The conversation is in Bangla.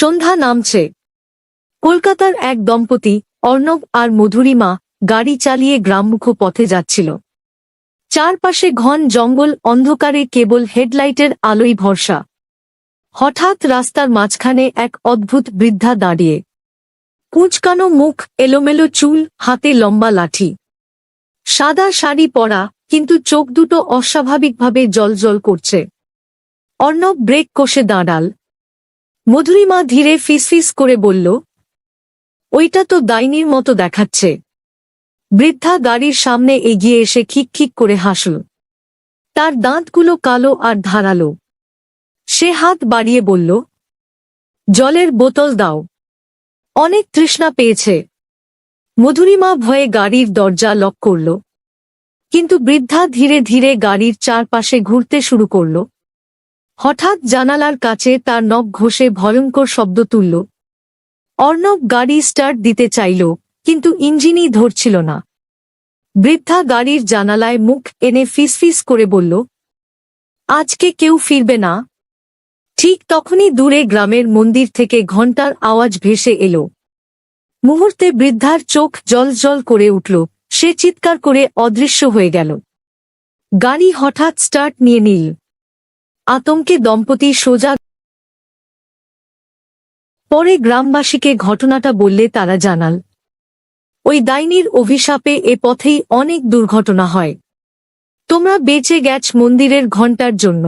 সন্ধ্যা নামছে। কলকাতার এক দম্পতি অর্ণব আর মধুরিমা গাড়ি চালিয়ে গ্রামমুখ পথে যাচ্ছিল। চারপাশে ঘন জঙ্গল, অন্ধকারে কেবল হেডলাইটের আলোই ভরসা। হঠাৎ রাস্তার মাঝখানে এক অদ্ভুত বৃদ্ধা দাঁড়িয়ে, কুঁচকানো মুখ, এলোমেলো চুল, হাতে লম্বা লাঠি। সাদা শাড়ি পরা, কিন্তু চোখ দুটো অস্বাভাবিকভাবে জ্বলজ্বল করছে। অর্ণব ব্রেক কষে দাঁড়াল। মধুরিমা ধীরে ফিসফিস করে বলল, ওইটা তো ডাইনির মতো দেখাচ্ছে। বৃদ্ধা গাড়ির সামনে এগিয়ে এসে খিকখিক করে হাসল। তার দাঁতগুলো কালো আর ধারালো। সে হাত বাড়িয়ে বলল, জলের বোতল দাও, অনেক তৃষ্ণা পেয়েছে। মধুরিমা ভয়ে গাড়ির দরজা লক করল, কিন্তু বৃদ্ধা ধীরে ধীরে গাড়ির চারপাশে ঘুরতে শুরু করল। হঠাৎ জানালার কাছে তার নখ ঘষে ভয়ঙ্কর শব্দ তুলল। অর্ণব গাড়ি স্টার্ট দিতে চাইল, কিন্তু ইঞ্জিনই ধরছিল না। বৃদ্ধা গাড়ির জানালায় মুখ এনে ফিসফিস করে বলল, আজকে কেউ ফিরবে না। ঠিক তখনই দূরে গ্রামের মন্দির থেকে ঘণ্টার আওয়াজ ভেসে এলো। মুহূর্তে বৃদ্ধার চোখ জ্বলজ্বল করে উঠল। সে চিৎকার করে অদৃশ্য হয়ে গেল। গাড়ি হঠাৎ স্টার্ট নিয়ে নিল। আতঙ্কে দম্পতি সোজা। পরে গ্রামবাসীকে ঘটনাটা বললে তারা জানাল, ওই ডাইনির অভিশাপে এ পথেই অনেক দুর্ঘটনা হয়। তোমরা বেঁচে গেছ মন্দিরের ঘণ্টার জন্য।